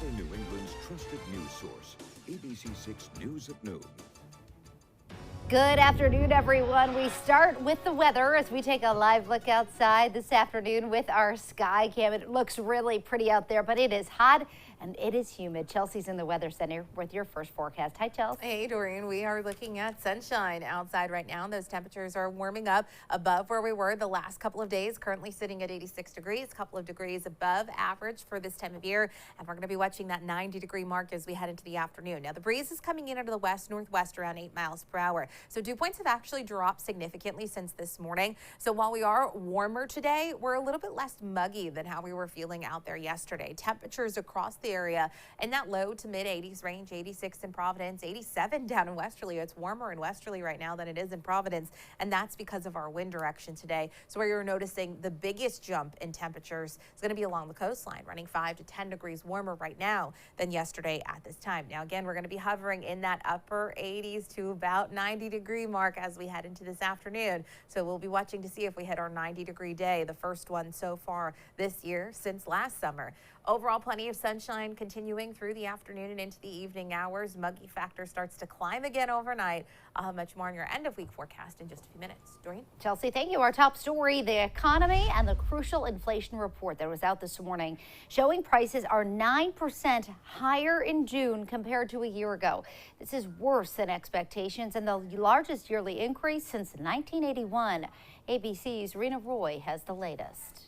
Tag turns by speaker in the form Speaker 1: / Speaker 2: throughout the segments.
Speaker 1: Central New England's trusted news source, ABC6 News at Noon.
Speaker 2: Good afternoon, everyone. We start with the weather as we take a live look outside this afternoon with our sky cam. It looks really pretty out there, but it is hot and it is humid. Chelsea's in the Weather Center with your first forecast. Hi, Chelsea.
Speaker 3: Hey, Doreen. We are looking at sunshine outside right now. Those temperatures are warming up above where we were the last couple of days, currently sitting at 86 degrees, a couple of degrees above average for this time of year. And we're going to be watching that 90-degree mark as we head into the afternoon. Now, the breeze is coming in out of the west-northwest around 8 miles per hour. So dew points have actually dropped significantly since this morning. So while we are warmer today, we're a little bit less muggy than how we were feeling out there yesterday. Temperatures across the area in that low to mid 80s range, 86 in Providence, 87 down in Westerly. It's warmer in Westerly right now than it is in Providence, and that's because of our wind direction today. So where you're noticing the biggest jump in temperatures is going to be along the coastline, running 5 to 10 degrees warmer right now than yesterday at this time. Now, again, we're going to be hovering in that upper 80s to about 90-degree mark as we head into this afternoon. So we'll be watching to see if we hit our 90-degree day, the first one so far this year since last summer. Overall, plenty of sunshine continuing through the afternoon and into the evening hours. Muggy factor starts to climb again overnight. I'll have much more on your end of week forecast in just a few minutes. Doreen?
Speaker 2: Chelsea, thank you. Our top story, the economy and the crucial inflation report that was out this morning showing prices are 9% higher in June compared to a year ago. This is worse than expectations and the largest yearly increase since 1981. ABC's Rena Roy has the latest.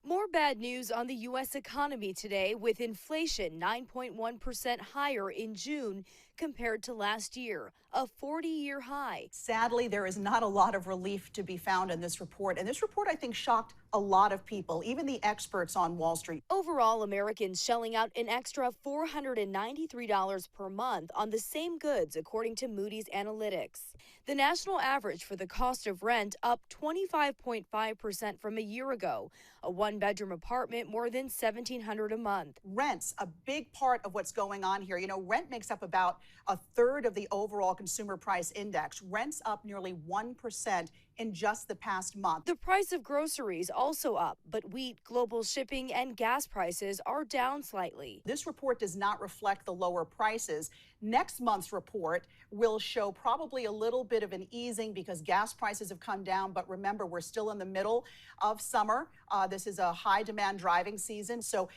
Speaker 4: More bad news on the U.S. economy today, with inflation 9.1% higher in June compared to last year, a 40-year high.
Speaker 5: Sadly, there is not a lot of relief to be found in this report. And this report, I think, shocked a lot of people, even the experts on Wall Street.
Speaker 4: Overall, Americans shelling out an extra $493 per month on the same goods, according to Moody's Analytics. The national average for the cost of rent up 25.5% from a year ago. A one-bedroom apartment more than $1,700 a month.
Speaker 5: Rent's a big part of what's going on here. You know, rent makes up about a third of the overall consumer price index. Rent's up nearly 1% in just the past month.
Speaker 4: The price of groceries also up, but wheat, global shipping, and gas prices are down slightly.
Speaker 5: This report does not reflect the lower prices. Next month's report will show probably a little bit of an easing because gas prices have come down. But remember, we're still in the middle of summer. This is a high demand driving season. So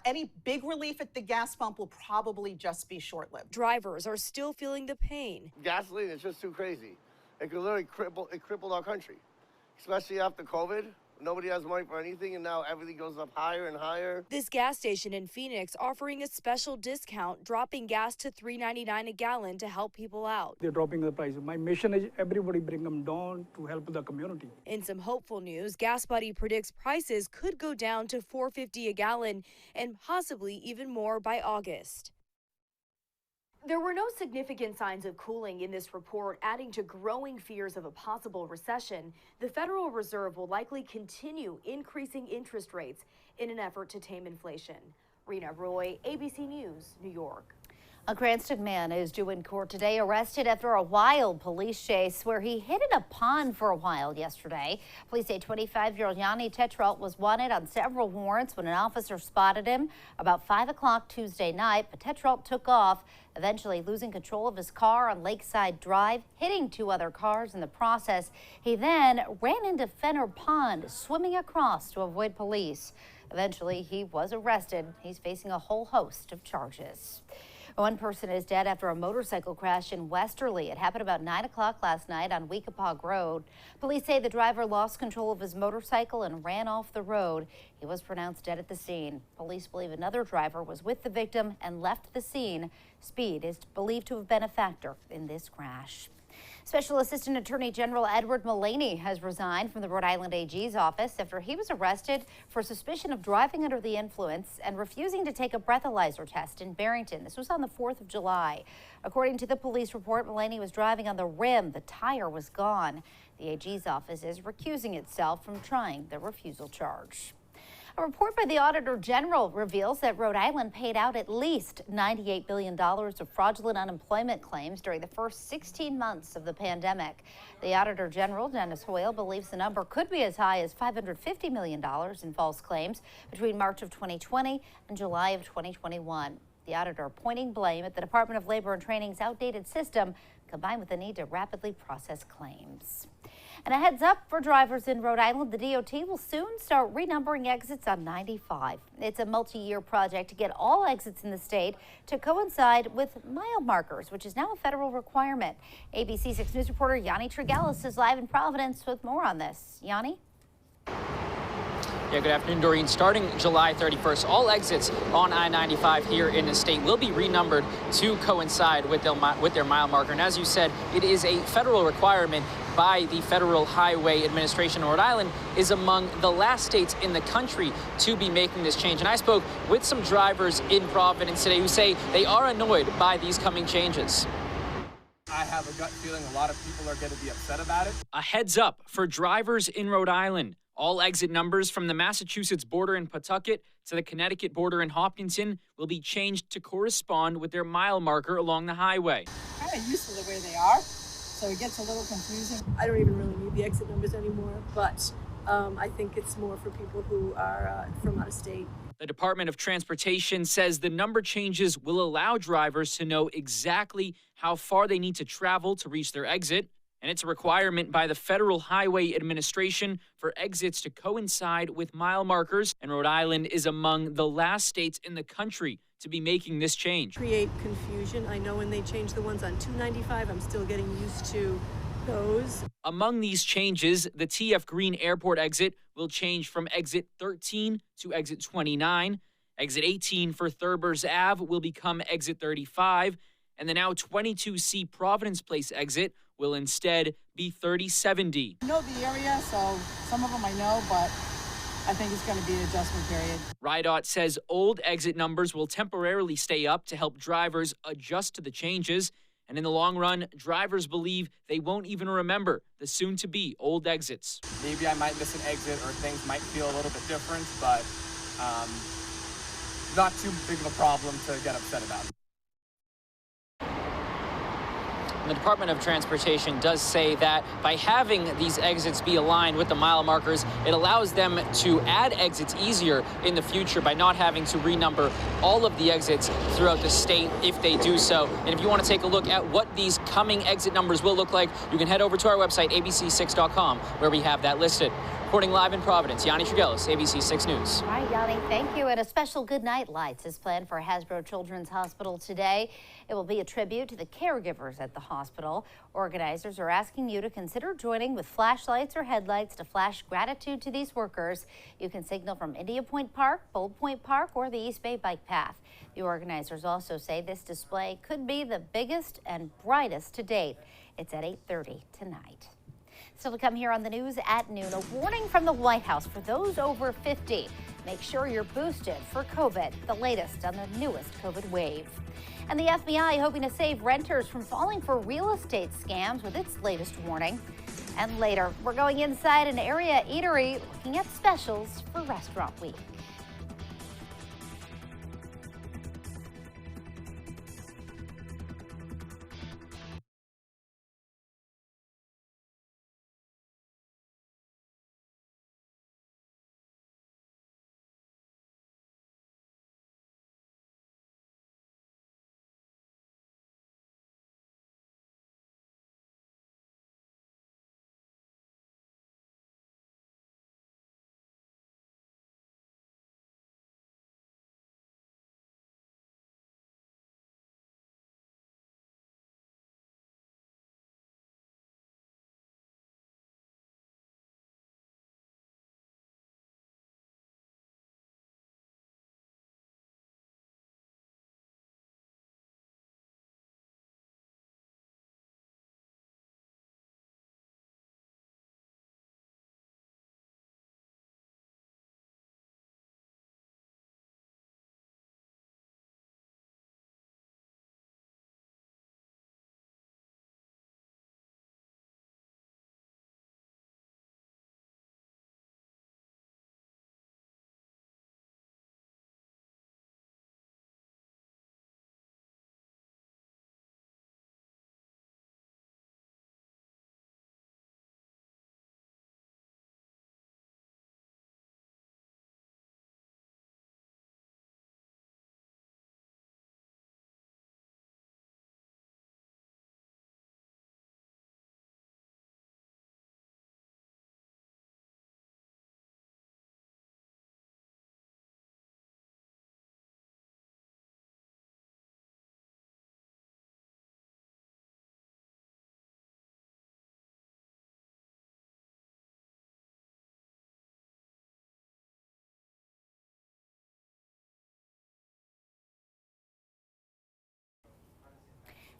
Speaker 5: any big relief at the gas pump will probably just be short-lived.
Speaker 4: Drivers are still feeling the pain.
Speaker 6: Gasoline is just too crazy. It could literally cripple our country, especially after COVID. Nobody has money for anything, and now everything goes up higher and higher.
Speaker 4: This gas station in Phoenix offering a special discount, dropping gas to $3.99 a gallon to help people out.
Speaker 7: They're dropping the price. My mission is everybody bring them down to help the community.
Speaker 4: In some hopeful news, Gas Buddy predicts prices could go down to $4.50 a gallon and possibly even more by August. There were no significant signs of cooling in this report, adding to growing fears of a possible recession. The Federal Reserve will likely continue increasing interest rates in an effort to tame inflation. Rena Roy, ABC News, New York.
Speaker 2: A Cranston man is due in court today, arrested after a wild police chase where he hid in a pond for a while yesterday. Police say 25-year-old Yanni Tetrault was wanted on several warrants when an officer spotted him about 5 o'clock Tuesday night. But Tetrault took off, eventually losing control of his car on Lakeside Drive, hitting 2 other cars in the process. He then ran into Fenner Pond, swimming across to avoid police. Eventually, he was arrested. He's facing a whole host of charges. One person is dead after a motorcycle crash in Westerly. It happened about 9 o'clock last night on Weekapaug Road. Police say the driver lost control of his motorcycle and ran off the road. He was pronounced dead at the scene. Police believe another driver was with the victim and left the scene. Speed is believed to have been a factor in this crash. Special Assistant Attorney General Edward Mullaney has resigned from the Rhode Island AG's office after he was arrested for suspicion of driving under the influence and refusing to take a breathalyzer test in Barrington. This was on the 4th of July. According to the police report, Mullaney was driving on the rim. The tire was gone. The AG's office is recusing itself from trying the refusal charge. A report by the Auditor General reveals that Rhode Island paid out at least $98 billion of fraudulent unemployment claims during the first 16 months of the pandemic. The Auditor General, Dennis Hoyle, believes the number could be as high as $550 million in false claims between March of 2020 and July of 2021. The auditor pointing blame at the Department of Labor and Training's outdated system, combined with the need to rapidly process claims. And a heads up for drivers in Rhode Island, the DOT will soon start renumbering exits on 95. It's a multi-year project to get all exits in the state to coincide with mile markers, which is now a federal requirement. ABC6 News reporter Yanni Trigelis is live in Providence with more on this. Yanni?
Speaker 8: Yeah, good afternoon, Doreen. Starting July 31st, all exits on I-95 here in the state will be renumbered to coincide with their mile marker. And as you said, it is a federal requirement by the Federal Highway Administration. Rhode Island is among the last states in the country to be making this change. And I spoke with some drivers in Providence today who say they are annoyed by these coming changes.
Speaker 9: I have a gut feeling a lot of people are going to be upset about it.
Speaker 8: A heads up for drivers in Rhode Island. All exit numbers from the Massachusetts border in Pawtucket to the Connecticut border in Hopkinton will be changed to correspond with their mile marker along the highway.
Speaker 10: Kind of used to the way they are, so it gets a little confusing. I don't even really need the exit numbers anymore, but I think it's more for people who are from out of state.
Speaker 8: The Department of Transportation says the number changes will allow drivers to know exactly how far they need to travel to reach their exit. And it's a requirement by the Federal Highway Administration for exits to coincide with mile markers. And Rhode Island is among the last states in the country to be making this change.
Speaker 10: Create confusion. I know when they change the ones on 295, I'm still getting used to those.
Speaker 8: Among these changes, the TF Green Airport exit will change from exit 13 to exit 29. Exit 18 for Thurbers Ave will become exit 35. And the now 22C Providence Place exit will instead be 3070.
Speaker 10: I know the area, so some of them I know, but I think it's going to be an adjustment period.
Speaker 8: RIDOT says old exit numbers will temporarily stay up to help drivers adjust to the changes. And in the long run, drivers believe they won't even remember the soon-to-be old exits.
Speaker 9: Maybe I might miss an exit or things might feel a little bit different, but not too big of a problem to get upset about.
Speaker 8: The Department of Transportation does say that by having these exits be aligned with the mile markers, it allows them to add exits easier in the future by not having to renumber all of the exits throughout the state if they do so. And if you want to take a look at what these coming exit numbers will look like, you can head over to our website, abc6.com, where we have that listed. Reporting live in Providence, Yanni Trigelis, ABC6 News.
Speaker 2: All right, Yanni, thank you. And a special Goodnight Lights is planned for Hasbro Children's Hospital today. It will be a tribute to the caregivers at the hospital. Organizers are asking you to consider joining with flashlights or headlights to flash gratitude to these workers. You can signal from India Point Park, Bold Point Park, or the East Bay Bike Path. The organizers also say this display could be the biggest and brightest to date. It's at 8:30 tonight. Still to come here on the news at noon, a warning from the White House for those over 50. Make sure you're boosted for COVID, the latest on the newest COVID wave. And the FBI hoping to save renters from falling for real estate scams with its latest warning. And later, we're going inside an area eatery looking at specials for Restaurant Week.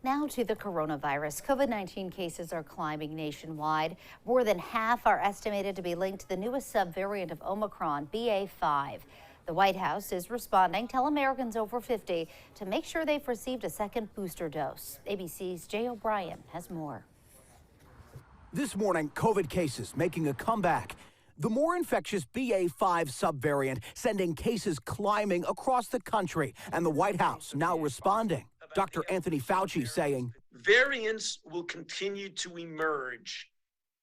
Speaker 2: Now to the coronavirus. COVID-19 cases are climbing nationwide. More than half are estimated to be linked to the newest subvariant of Omicron, BA5. The White House is responding, telling Americans over 50 to make sure they've received a second booster dose. ABC's Jay O'Brien has more.
Speaker 11: This morning, COVID cases making a comeback. The more infectious BA5 subvariant sending cases climbing across the country, and the White House now responding. Dr. Anthony Fauci saying,
Speaker 12: variants will continue to emerge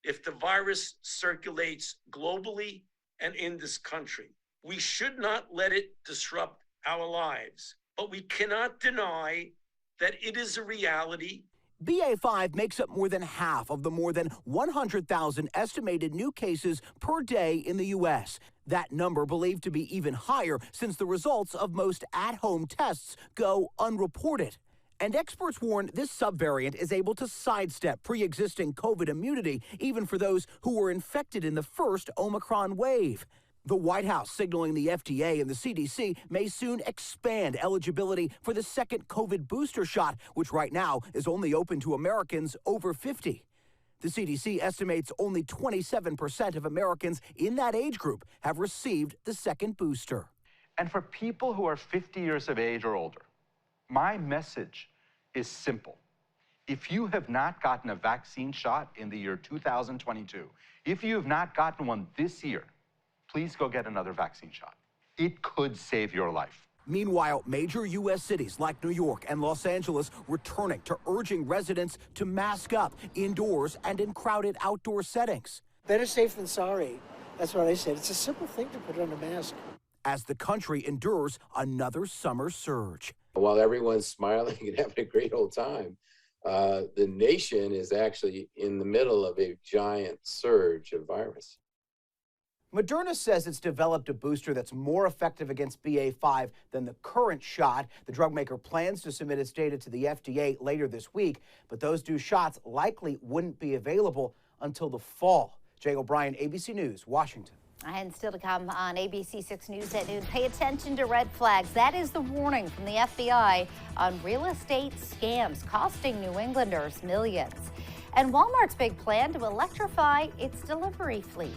Speaker 12: if the virus circulates globally and in this country. We should not let it disrupt our lives, but we cannot deny that it is a reality.
Speaker 11: BA5 makes up more than half of the more than 100,000 estimated new cases per day in the U.S. That number believed to be even higher since the results of most at-home tests go unreported. And experts warn this subvariant is able to sidestep pre-existing COVID immunity, even for those who were infected in the first Omicron wave. The White House signaling the FDA and the CDC may soon expand eligibility for the second COVID booster shot, which right now is only open to Americans over 50. The CDC estimates only 27% of Americans in that age group have received the second booster.
Speaker 13: And for people who are 50 years of age or older, my message is simple. If you have not gotten a vaccine shot in the year 2022, if you have not gotten one this year, please go get another vaccine shot. It could save your life.
Speaker 11: Meanwhile, major U.S. cities like New York and Los Angeles returning to urging residents to mask up indoors and in crowded outdoor settings.
Speaker 14: Better safe than sorry. That's what I said. It's a simple thing to put on a mask.
Speaker 11: As the country endures another summer surge.
Speaker 15: While everyone's smiling and having a great old time, the nation is actually in the middle of a giant surge of virus.
Speaker 11: Moderna says it's developed a booster that's more effective against BA5 than the current shot. The drug maker plans to submit its data to the FDA later this week, but those two shots likely wouldn't be available until the fall. Jay O'Brien, ABC News, Washington.
Speaker 2: And still to come on ABC6 News at noon, pay attention to red flags. That is the warning from the FBI on real estate scams costing New Englanders millions. And Walmart's big plan to electrify its delivery fleet.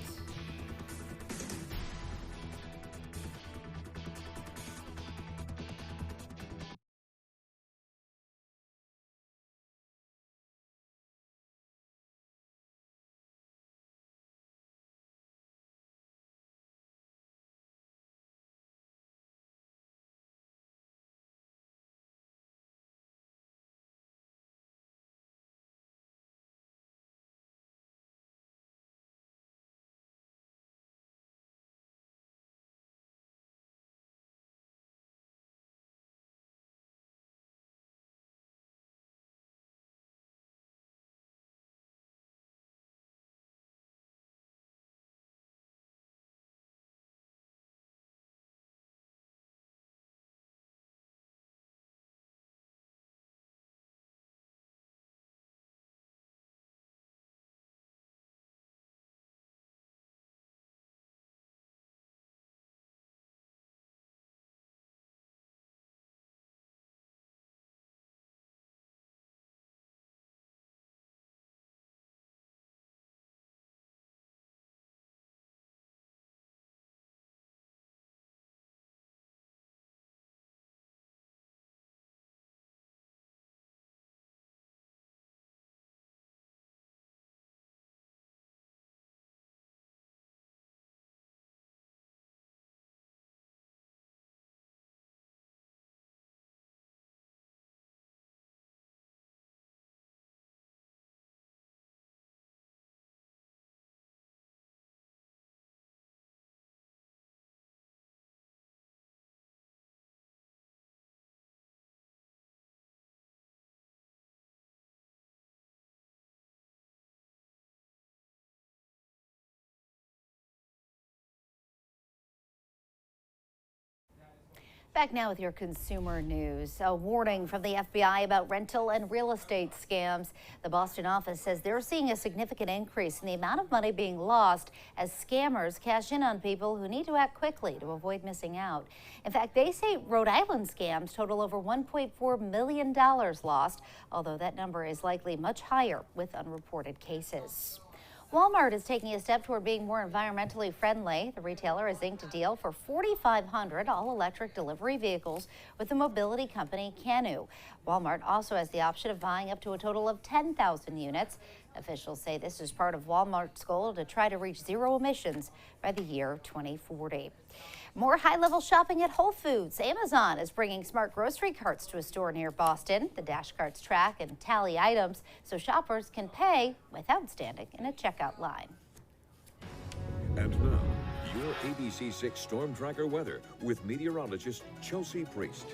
Speaker 2: Back now with your consumer news. A warning from the FBI about rental and real estate scams. The Boston office says they're seeing a significant increase in the amount of money being lost as scammers cash in on people who need to act quickly to avoid missing out. In fact, they say Rhode Island scams total over $1.4 million lost, although that number is likely much higher with unreported cases. Walmart is taking a step toward being more environmentally friendly. The retailer has inked a deal for 4,500 all-electric delivery vehicles with the mobility company Canoo. Walmart also has the option of buying up to a total of 10,000 units. Officials say this is part of Walmart's goal to try to reach zero emissions by the year 2040. More high-level shopping at Whole Foods. Amazon is bringing smart grocery carts to a store near Boston. The dash carts track and tally items so shoppers can pay without standing in a checkout line.
Speaker 1: And now, your ABC6 Storm Tracker weather with meteorologist Chelsea Priest.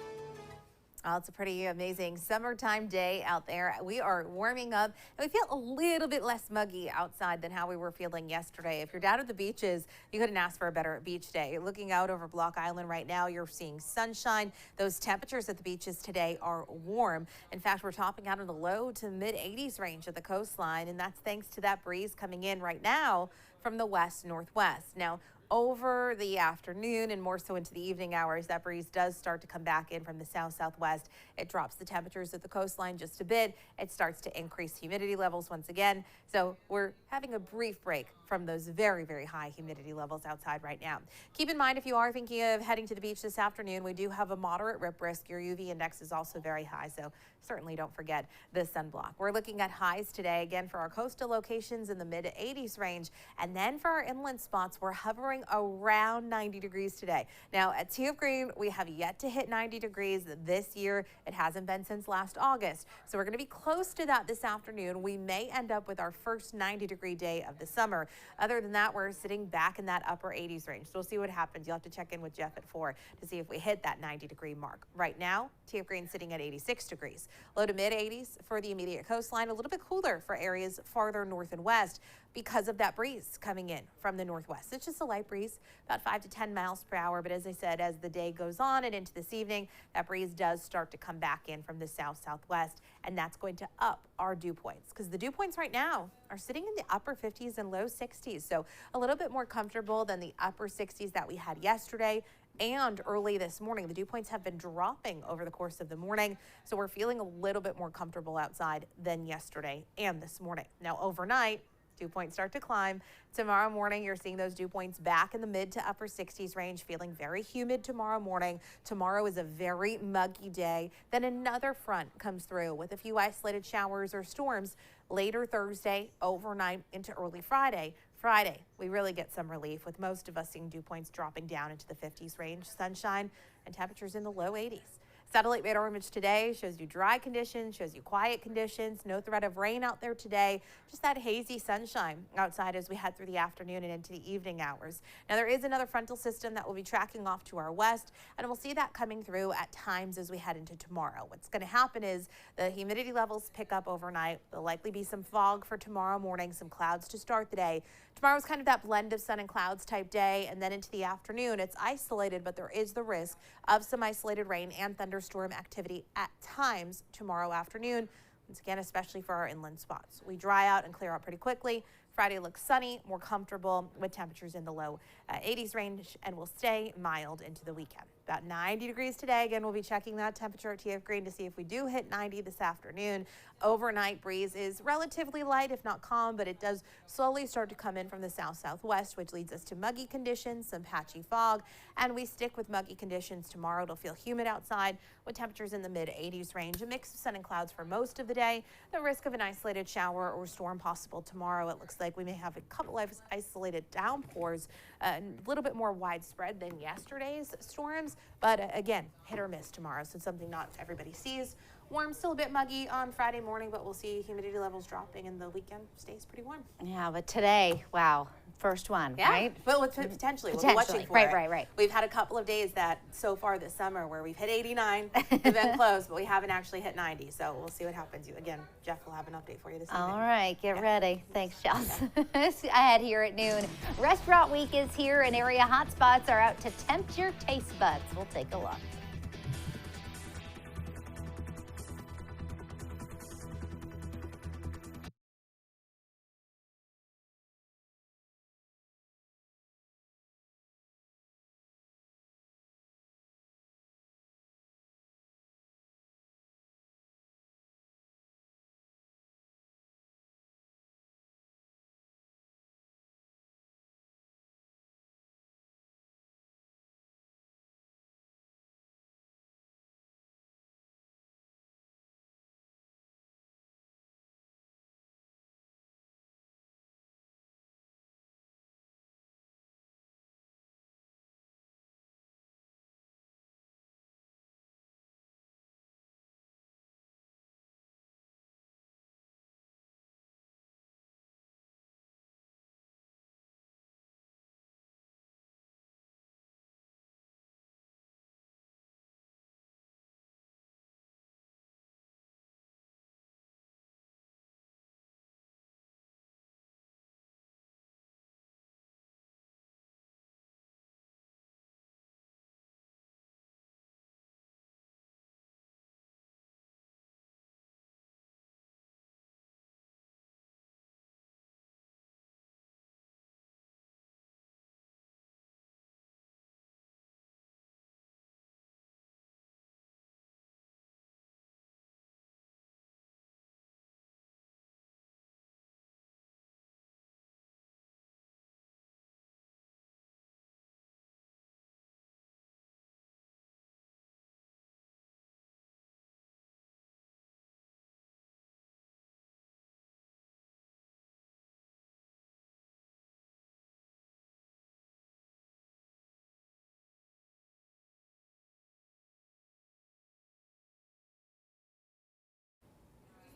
Speaker 3: Oh, it's a pretty amazing summertime day out there. We are warming up and we feel a little bit less muggy outside than how we were feeling yesterday. If you're down at the beaches, you couldn't ask for a better beach day. Looking out over Block Island right now, you're seeing sunshine. Those temperatures at the beaches today are warm. In fact, we're topping out in the low to mid 80s range at the coastline, and that's thanks to that breeze coming in right now from the west-northwest. Now, over the afternoon and more so into the evening hours, that breeze does start to come back in from the south-southwest. It drops the temperatures at the coastline just a bit. It starts to increase humidity levels once again. So we're having a brief break from those very, very high humidity levels outside right now. Keep in mind, if you are thinking of heading to the beach this afternoon, we do have a moderate rip risk. Your UV index is also very high, so certainly don't forget the sunblock. We're looking at highs today, again, for our coastal locations in the mid-80s range. And then for our inland spots, we're hovering around 90 degrees today. Now, at Tea of Green, we have yet to hit 90 degrees this year. It hasn't been since last August. So we're going to be close to that this afternoon. We may end up with our first 90-degree day of the summer. Other than that, we're sitting back in that upper 80s range. So we'll see what happens. You'll have to check in with Jeff at 4 to see if we hit that 90-degree mark. Right now, Tea of Green sitting at 86 degrees. Low to mid 80s for the immediate coastline. A little bit cooler for areas farther north and west because of that breeze coming in from the northwest. It's just a light breeze, about 5 to 10 miles per hour. But as I said, as the day goes on and into this evening, that breeze does start to come back in from the south-southwest, and that's going to up our dew points because the dew points right now are sitting in the upper 50s and low 60s. So a little bit more comfortable than the upper 60s that we had yesterday. And early this morning, the dew points have been dropping over the course of the morning. So we're feeling a little bit more comfortable outside than yesterday and this morning. Now, overnight, dew points start to climb. Tomorrow morning, you're seeing those dew points back in the mid to upper 60s range, feeling very humid tomorrow morning. Tomorrow is a very muggy day. Then another front comes through with a few isolated showers or storms later Thursday, overnight into early Friday. Friday, we really get some relief with most of us seeing dew points dropping down into the 50s range, sunshine and temperatures in the low 80s. Satellite radar image today shows you dry conditions, shows you quiet conditions, no threat of rain out there today, just that hazy sunshine outside as we head through the afternoon and into the evening hours. Now, there is another frontal system that will be tracking off to our west, and we'll see that coming through at times as we head into tomorrow. What's going to happen is the humidity levels pick up overnight. There'll likely be some fog for tomorrow morning, some clouds to start the day. Tomorrow's kind of that blend of sun and clouds type day, and then into the afternoon, it's isolated, but there is the risk of some isolated rain and thunderstorm activity at times tomorrow afternoon. Once again, especially for our inland spots. We dry out and clear out pretty quickly. Friday looks sunny, more comfortable with temperatures in the low 80s range, and will stay mild into the weekend. About 90 degrees today. Again, we'll be checking that temperature at TF Green to see if we do hit 90 this afternoon. Overnight breeze is relatively light, if not calm, but it does slowly start to come in from the south-southwest, which leads us to muggy conditions, some patchy fog, and we stick with muggy conditions tomorrow. It'll feel humid outside with temperatures in the mid-80s range. A mix of sun and clouds for most of the day. The risk of an isolated shower or storm possible tomorrow. It looks like we may have a couple of isolated downpours, a little bit more widespread than yesterday's storms, but again, hit or miss tomorrow, so something not everybody sees. Warm, still a bit muggy on Friday morning, but we'll see humidity levels dropping, and the weekend stays pretty warm.
Speaker 2: Yeah, but today, wow, first one,
Speaker 3: yeah,
Speaker 2: right?
Speaker 3: Well, potentially. We'll be watching for it.
Speaker 2: Right.
Speaker 3: We've had a couple of days that so far this summer where we've hit 89, we've been close, but we haven't actually hit 90. So we'll see what happens. Again, Jeff will have an update for you this evening.
Speaker 2: All right, get ready. Thanks, Chelsea. Ahead here at noon, Restaurant Week is here, and area hotspots are out to tempt your taste buds. We'll take a look.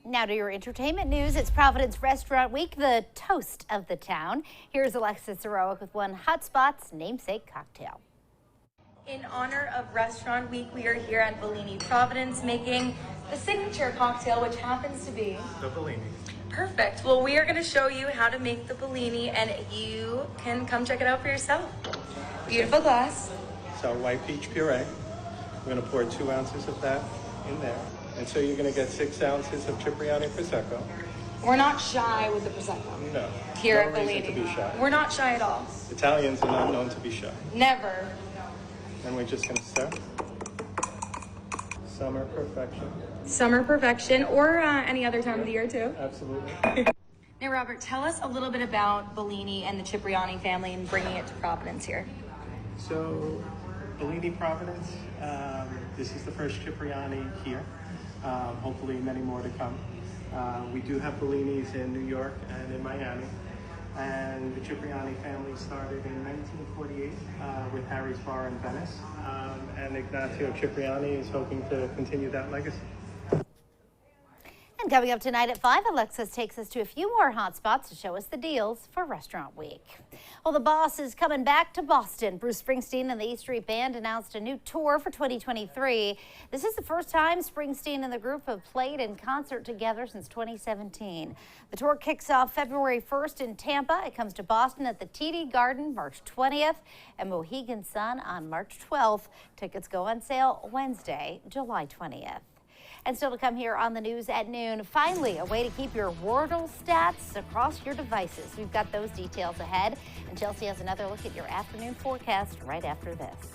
Speaker 2: Now to your entertainment news. It's Providence Restaurant Week, the toast of the town. Here's Alexis Heroic with one Hotspot's namesake cocktail.
Speaker 4: In honor of Restaurant Week, we are here at Bellini Providence making the signature cocktail, which happens to be
Speaker 16: the Bellini.
Speaker 4: Perfect. Well, we are going to show you how to make the Bellini, and you can come check it out for yourself. Beautiful glass.
Speaker 16: So white peach puree. We're going to pour 2 ounces of that in there. And so you're going to get 6 ounces of Cipriani Prosecco.
Speaker 4: We're not shy with the Prosecco.
Speaker 16: No.
Speaker 4: Here
Speaker 16: no
Speaker 4: at Bellini.
Speaker 16: reason to be shy.
Speaker 4: We're not shy at all.
Speaker 16: Italians are not known to be shy.
Speaker 4: Never.
Speaker 16: And we're just going to stir. Summer perfection.
Speaker 4: Summer perfection, or any other time of the year too.
Speaker 16: Absolutely.
Speaker 4: Now, Robert, tell us a little bit about Bellini and the Cipriani family and bringing it to Providence here.
Speaker 16: So, Bellini Providence, this is the first Cipriani here. Hopefully many more to come. We do have Bellinis in New York and in Miami. And the Cipriani family started in 1948 with Harry's Bar in Venice. And Ignazio Cipriani is hoping to continue that legacy.
Speaker 2: And coming up tonight at 5, Alexis takes us to a few more hot spots to show us the deals for Restaurant Week. Well, the boss is coming back to Boston. Bruce Springsteen and the E Street Band announced a new tour for 2023. This is the first time Springsteen and the group have played in concert together since 2017. The tour kicks off February 1st in Tampa. It comes to Boston at the TD Garden March 20th and Mohegan Sun on March 12th. Tickets go on sale Wednesday, July 20th. And still to come here on the news at noon, finally, a way to keep your Wordle stats across your devices. We've got those details ahead. And Chelsea has another look at your afternoon forecast right after this.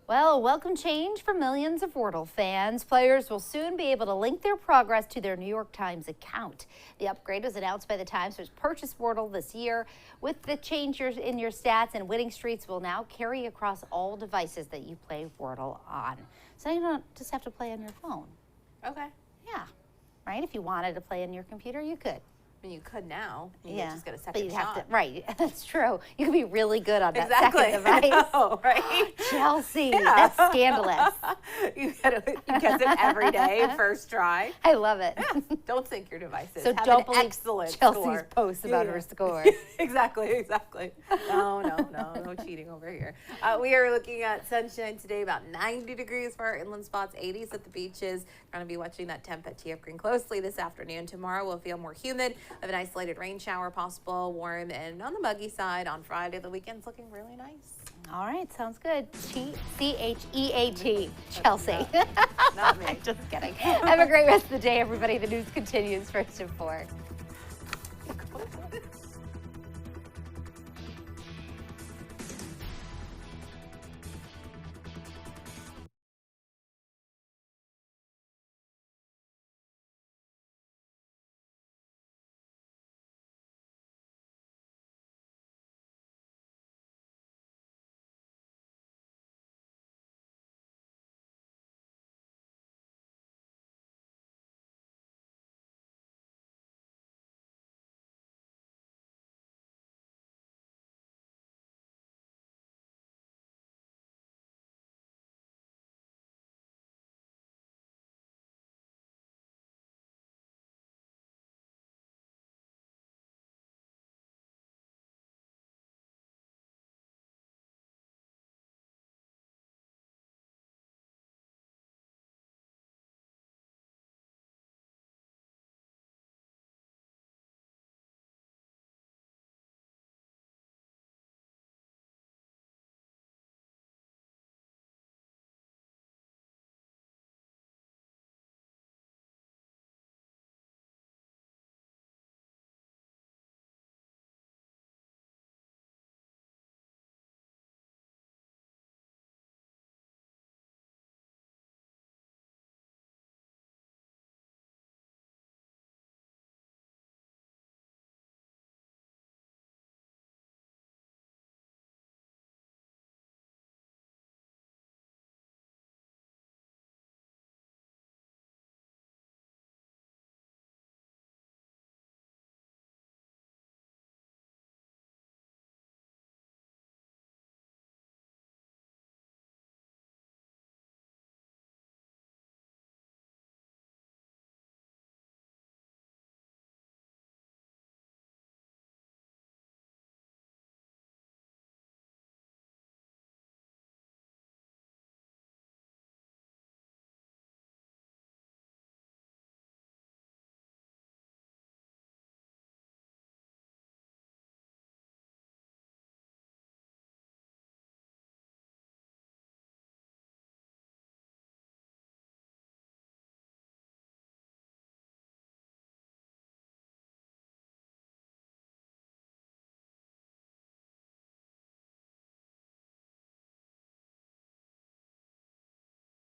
Speaker 2: Well, welcome change for millions of Wordle fans. Players will soon be able to link their progress to their New York Times account. The upgrade was announced by the Times, which purchased Wordle this year. With the change in your stats, and winning streaks will now carry across all devices that you play Wordle on. So you don't just have to play on your phone.
Speaker 3: Okay.
Speaker 2: Yeah, right? If you wanted to play on your computer, you could.
Speaker 3: I mean, you could now. You
Speaker 2: Yeah,
Speaker 3: just get a
Speaker 2: but
Speaker 3: second
Speaker 2: you'd
Speaker 3: shot.
Speaker 2: have to, right, that's true. You could be really good on that
Speaker 3: Exactly.
Speaker 2: second device.
Speaker 3: I know, right?
Speaker 2: Chelsea,
Speaker 3: Yeah.
Speaker 2: that's scandalous.
Speaker 3: You get it every day, first try.
Speaker 2: I love it.
Speaker 3: Yeah. Don't sync your devices.
Speaker 2: So
Speaker 3: Have
Speaker 2: don't
Speaker 3: an
Speaker 2: believe
Speaker 3: excellent
Speaker 2: Chelsea's
Speaker 3: score.
Speaker 2: post about
Speaker 3: Yeah.
Speaker 2: her score.
Speaker 3: Exactly. No cheating over here. We are looking at sunshine today, about 90 degrees for our inland spots, 80s at the beaches. Going to be watching that temp at TF Green closely this afternoon. Tomorrow will feel more humid, of an isolated rain shower possible, warm and on the muggy side on Friday. The weekend's looking really nice.
Speaker 2: All right, sounds good. Cheat, Chelsea.
Speaker 3: Not me.
Speaker 2: Just kidding. Have a great rest of the day, everybody. The news continues first and 4.